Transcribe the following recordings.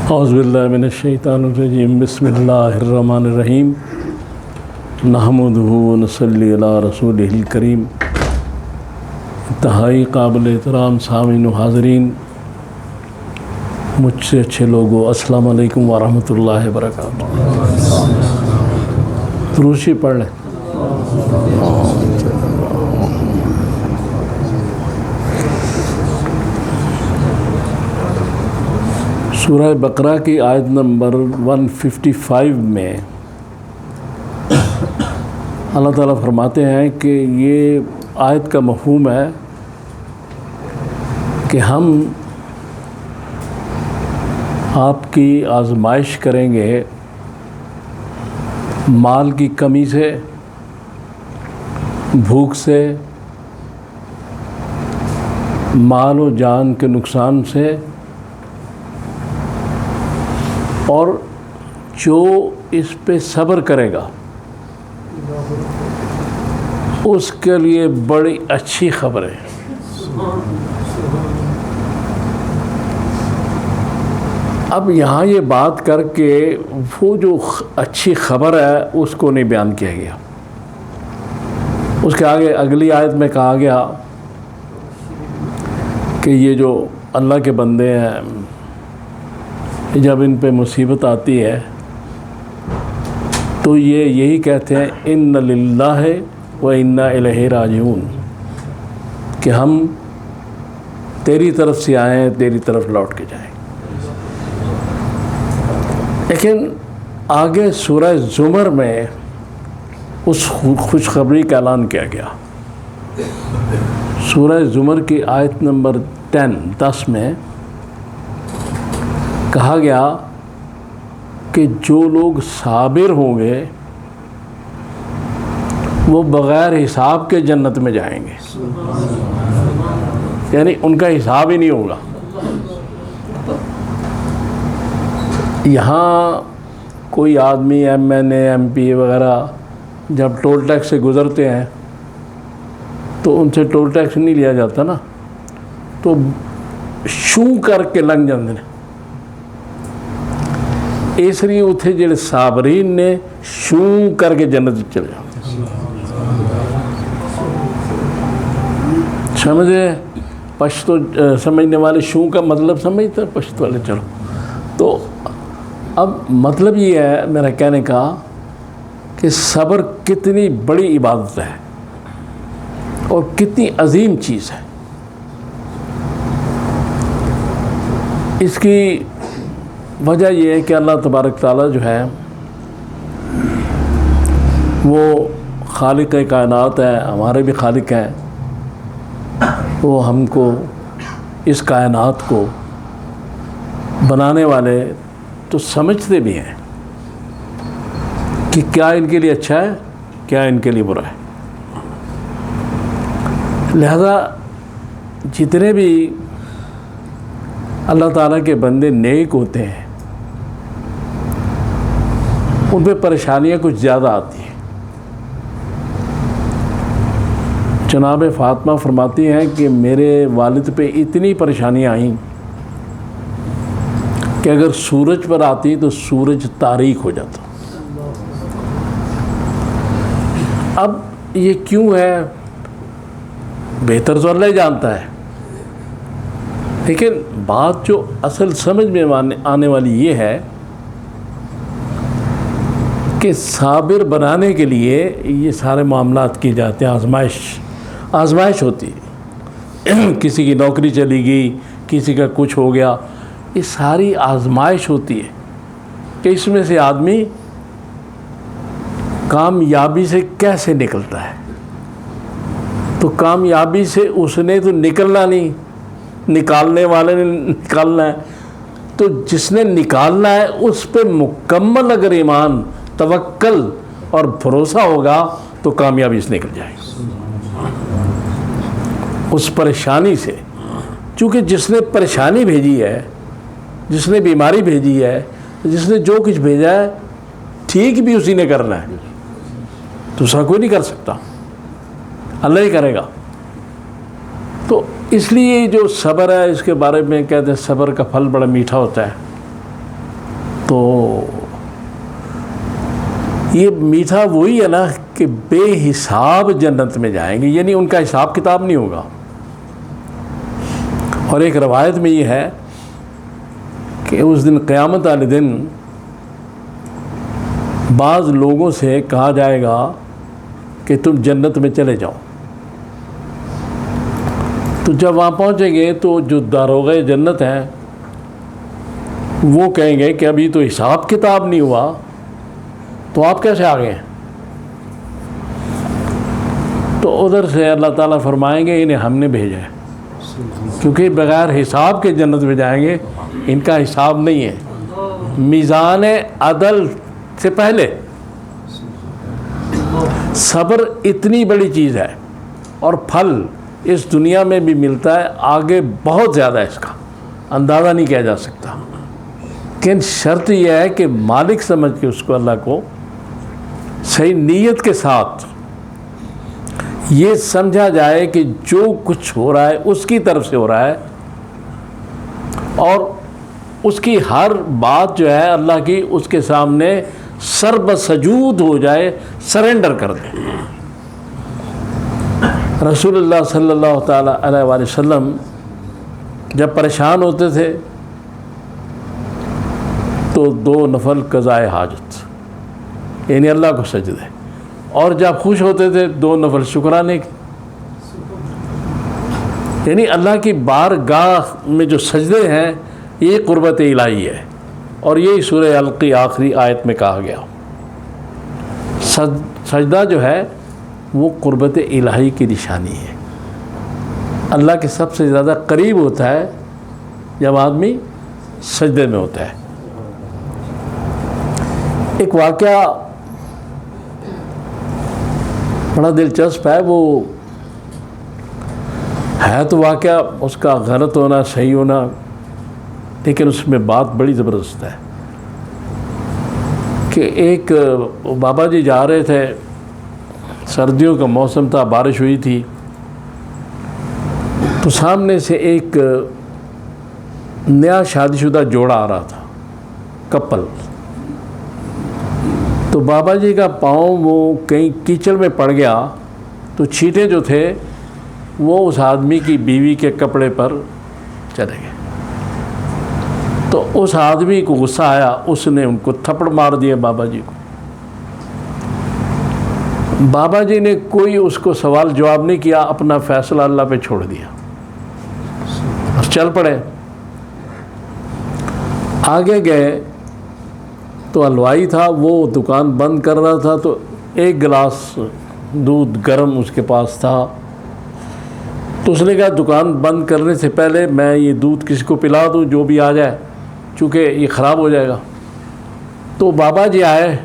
اعوذ باللہ من الشیطان الرجیم بسم اللہ الرحمن الرحیم نحمدہ ونصلی علی رسولہ الکریم۔ انتہائی قابل احترام سامعین و حاضرین، مجھ سے اچھے لوگوں، السلام علیکم ورحمۃ اللہ وبرکاتہ۔ دروشی پڑھ لیں۔ سورہ بقرہ کی آیت نمبر 155 میں اللہ تعالیٰ فرماتے ہیں کہ یہ آیت کا مفہوم ہے کہ ہم آپ کی آزمائش کریں گے مال کی کمی سے، بھوک سے، مال و جان کے نقصان سے، اور جو اس پہ صبر کرے گا اس کے لیے بڑی اچھی خبر ہے۔ اب یہاں یہ بات کر کے وہ جو اچھی خبر ہے اس کو نہیں بیان کیا گیا، اس کے آگے اگلی آیت میں کہا گیا کہ یہ جو اللہ کے بندے ہیں جب ان پہ مصیبت آتی ہے تو یہ یہی کہتے ہیں ان للہ و انا الیہ راجعون، کہ ہم تیری طرف سے آئے ہیں، تیری طرف لوٹ کے جائیں۔ لیکن آگے سورہ زمر میں اس خوشخبری کا اعلان کیا گیا۔ سورہ زمر کی آیت نمبر 10 میں کہا گیا کہ جو لوگ صابر ہوں گے وہ بغیر حساب کے جنت میں جائیں گے، یعنی ان کا حساب ہی نہیں ہوگا۔ یہاں کوئی آدمی ایم این اے، ایم پی وغیرہ جب ٹول ٹیکس سے گزرتے ہیں تو ان سے ٹول ٹیکس نہیں لیا جاتا نا، تو شو کر کے لنگ جاندے ہیں۔ اس لیے اتنے جڑے صابرین نے شوں کر کے جنت چلے جاتے۔ سمجھے؟ پشتو سمجھنے والے شوں کا مطلب سمجھتے ہیں، پشتو والے چلو۔ تو اب مطلب یہ ہے میرا کہنے کا کہ صبر کتنی بڑی عبادت ہے اور کتنی عظیم چیز ہے۔ اس کی وجہ یہ ہے کہ اللہ تبارک تعالیٰ جو ہے وہ خالق کائنات ہے، ہمارے بھی خالق ہیں۔ وہ ہم کو اس کائنات کو بنانے والے تو سمجھتے بھی ہیں کہ کیا ان کے لیے اچھا ہے، کیا ان کے لیے برا ہے۔ لہذا جتنے بھی اللہ تعالیٰ کے بندے نیک ہوتے ہیں ان پہ پریشانیاں کچھ زیادہ آتی ہیں۔ جناب فاطمہ فرماتی ہیں کہ میرے والد پہ اتنی پریشانیاں آئیں کہ اگر سورج پر آتی تو سورج تاریک ہو جاتا۔ اب یہ کیوں ہے بہتر تو اللہ ہی جانتا ہے، لیکن بات جو اصل سمجھ میں آنے والی یہ ہے کہ صابر بنانے کے لیے یہ سارے معاملات کیے جاتے ہیں۔ آزمائش ہوتی ہے، کسی کی نوکری چلی گئی، کسی کا کچھ ہو گیا، یہ ساری آزمائش ہوتی ہے کہ اس میں سے آدمی کامیابی سے کیسے نکلتا ہے۔ تو کامیابی سے اس نے تو نکلنا نہیں، نکالنے والے نے نکالنا ہے۔ تو جس نے نکالنا ہے اس پہ مکمل اگر ایمان، توکل اور بھروسہ ہوگا تو کامیابی سے نکل جائے گی اس پریشانی سے۔ چونکہ جس نے پریشانی بھیجی ہے، جس نے بیماری بھیجی ہے، جس نے جو کچھ بھیجا ہے، ٹھیک بھی اسی نے کرنا ہے، دوسرا کوئی نہیں کر سکتا، اللہ ہی کرے گا۔ تو اس لیے جو صبر ہے اس کے بارے میں کہتے ہیں صبر کا پھل بڑا میٹھا ہوتا ہے۔ تو یہ میٹھا وہی ہے نا کہ بے حساب جنت میں جائیں گے، یعنی ان کا حساب کتاب نہیں ہوگا۔ اور ایک روایت میں یہ ہے کہ اس دن قیامت والے دن بعض لوگوں سے کہا جائے گا کہ تم جنت میں چلے جاؤ، تو جب وہاں پہنچیں گے تو جو داروغہ جنت ہیں وہ کہیں گے کہ ابھی تو حساب کتاب نہیں ہوا، تو آپ کیسے آ گئے؟ تو ادھر سے اللہ تعالیٰ فرمائیں گے انہیں ہم نے بھیجا ہے، کیونکہ بغیر حساب کے جنت میں جائیں گے، ان کا حساب نہیں ہے۔ میزان عدل سے پہلے صبر اتنی بڑی چیز ہے، اور پھل اس دنیا میں بھی ملتا ہے، آگے بہت زیادہ ہے، اس کا اندازہ نہیں کیا جا سکتا۔ لیکن شرط یہ ہے کہ مالک سمجھ کے اس کو، اللہ کو صحیح نیت کے ساتھ یہ سمجھا جائے کہ جو کچھ ہو رہا ہے اس کی طرف سے ہو رہا ہے، اور اس کی ہر بات جو ہے اللہ کی اس کے سامنے سر بسجود ہو جائے، سرنڈر کر دے۔ رسول اللہ صلی اللہ تعالیٰ علیہ وآلہ وسلم جب پریشان ہوتے تھے تو 2 نفل قضائے حاجت، یعنی اللہ کو سجدے، اور جب خوش ہوتے تھے 2 نفل شکرانے کے، یعنی اللہ کی بارگاہ میں جو سجدے ہیں یہ قربت الہی ہے، اور یہی سورہ علق کی آخری آیت میں کہا گیا۔ سجدہ جو ہے وہ قربت الہی کی نشانی ہے، اللہ کے سب سے زیادہ قریب ہوتا ہے جب آدمی سجدے میں ہوتا ہے۔ ایک واقعہ بڑا دلچسپ ہے، وہ ہے تو واقعہ اس کا غلط ہونا صحیح ہونا، لیکن اس میں بات بڑی زبردست ہے کہ ایک بابا جی جا رہے تھے، سردیوں کا موسم تھا، بارش ہوئی تھی، تو سامنے سے ایک نیا شادی شدہ جوڑا آ رہا تھا، کپل۔ تو بابا جی کا پاؤں وہ کہیں کیچڑ میں پڑ گیا، تو چھینٹے جو تھے وہ اس آدمی کی بیوی کے کپڑے پر چلے گئے۔ تو اس آدمی کو غصہ آیا، اس نے ان کو تھپڑ مار دیا بابا جی کو۔ بابا جی نے کوئی اس کو سوال جواب نہیں کیا، اپنا فیصلہ اللہ پہ چھوڑ دیا اور چل پڑے۔ آگے گئے تو حلوائی تھا، وہ دکان بند کر رہا تھا، تو ایک گلاس دودھ گرم اس کے پاس تھا، تو اس نے کہا دکان بند کرنے سے پہلے میں یہ دودھ کسی کو پلا دوں جو بھی آ جائے، چونکہ یہ خراب ہو جائے گا۔ تو بابا جی آئے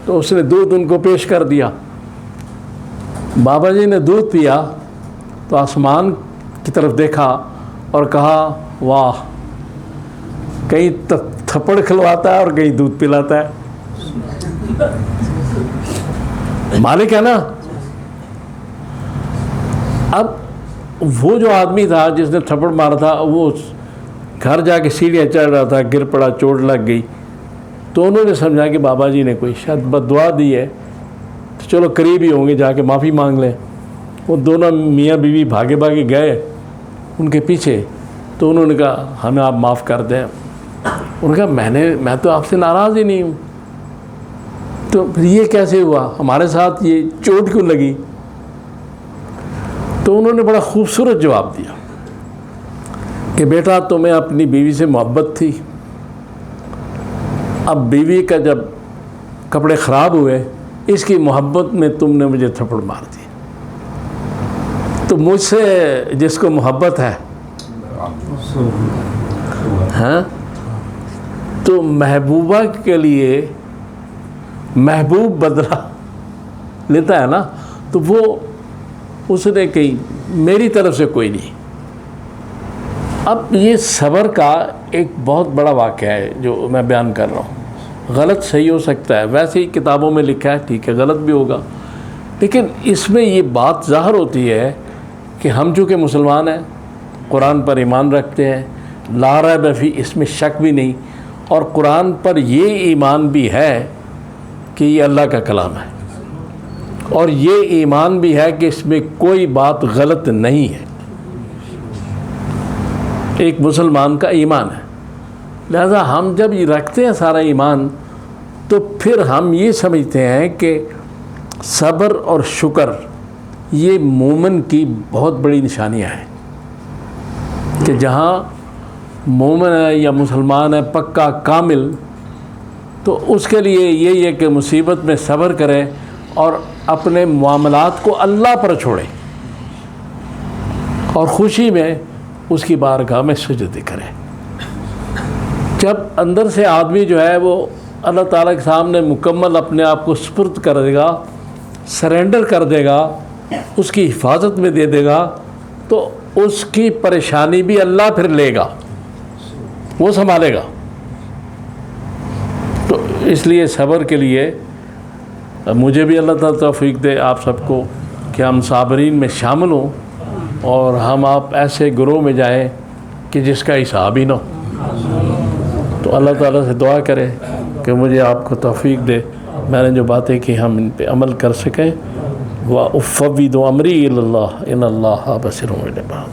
تو اس نے دودھ ان کو پیش کر دیا۔ بابا جی نے دودھ پیا تو آسمان کی طرف دیکھا اور کہا واہ، کہیں تھپڑ کھلواتا ہے اور کہیں دودھ پلاتا ہے، مالک ہے نا۔ اب وہ جو آدمی تھا جس نے تھپڑ مارا تھا، وہ گھر جا کے سیڑھیاں چڑھ رہا تھا، گر پڑا، چوٹ لگ گئی، تو انہوں نے سمجھا کہ بابا جی نے کوئی شاید بد دعا دی ہے، تو چلو قریب ہی ہوں گے، جا کے معافی مانگ لیں۔ وہ دونوں میاں بیوی بھاگے بھاگے گئے ان کے پیچھے، تو انہوں نے کہا ہمیں آپ معاف کر دیں۔ انہوں نے کہا میں تو آپ سے ناراض ہی نہیں ہوں، تو پھر یہ کیسے ہوا، ہمارے ساتھ یہ چوٹ کیوں لگی؟ تو انہوں نے بڑا خوبصورت جواب دیا کہ بیٹا تمہیں اپنی بیوی سے محبت تھی، اب بیوی کا جب کپڑے خراب ہوئے، اس کی محبت میں تم نے مجھے تھپڑ مار دی، تو مجھ سے جس کو محبت ہے ہاں، تو محبوبہ کے لیے محبوب بدلہ لیتا ہے نا، تو وہ اس نے کہی میری طرف سے کوئی نہیں۔ اب یہ صبر کا ایک بہت بڑا واقعہ ہے جو میں بیان کر رہا ہوں، غلط صحیح ہو سکتا ہے، ویسے ہی کتابوں میں لکھا ہے، ٹھیک ہے غلط بھی ہوگا، لیکن اس میں یہ بات ظاہر ہوتی ہے کہ ہم چونکہ مسلمان ہیں، قرآن پر ایمان رکھتے ہیں، لا ریب فیہ، اس میں شک بھی نہیں، اور قرآن پر یہ ایمان بھی ہے کہ یہ اللہ کا کلام ہے، اور یہ ایمان بھی ہے کہ اس میں کوئی بات غلط نہیں ہے، ایک مسلمان کا ایمان ہے۔ لہذا ہم جب یہ رکھتے ہیں سارا ایمان، تو پھر ہم یہ سمجھتے ہیں کہ صبر اور شکر یہ مومن کی بہت بڑی نشانیاں ہیں، کہ جہاں مومن ہے یا مسلمان ہے پکا کامل، تو اس کے لیے یہی ہے کہ مصیبت میں صبر کرے اور اپنے معاملات کو اللہ پر چھوڑے، اور خوشی میں اس کی بارگاہ میں سجدے کرے۔ جب اندر سے آدمی جو ہے وہ اللہ تعالیٰ کے سامنے مکمل اپنے آپ کو سپرد کر دے گا، سرنڈر کر دے گا، اس کی حفاظت میں دے دے گا، تو اس کی پریشانی بھی اللہ پھر لے گا، وہ سنبھالے گا۔ تو اس لیے صبر کے لیے مجھے بھی اللہ تعالیٰ توفیق دے آپ سب کو کہ ہم صابرین میں شامل ہوں، اور ہم آپ ایسے گروہ میں جائیں کہ جس کا حساب ہی نہ ہو۔ تو اللہ تعالیٰ سے دعا کرے کہ مجھے آپ کو توفیق دے، میں نے جو باتیں کی ہم ان پہ عمل کر سکیں۔ وَأُفَوِّضُ أَمْرِي إِلَى اللَّهِ إِنَّ اللَّهَ بَصِيرٌ بِالْعِبَادِ۔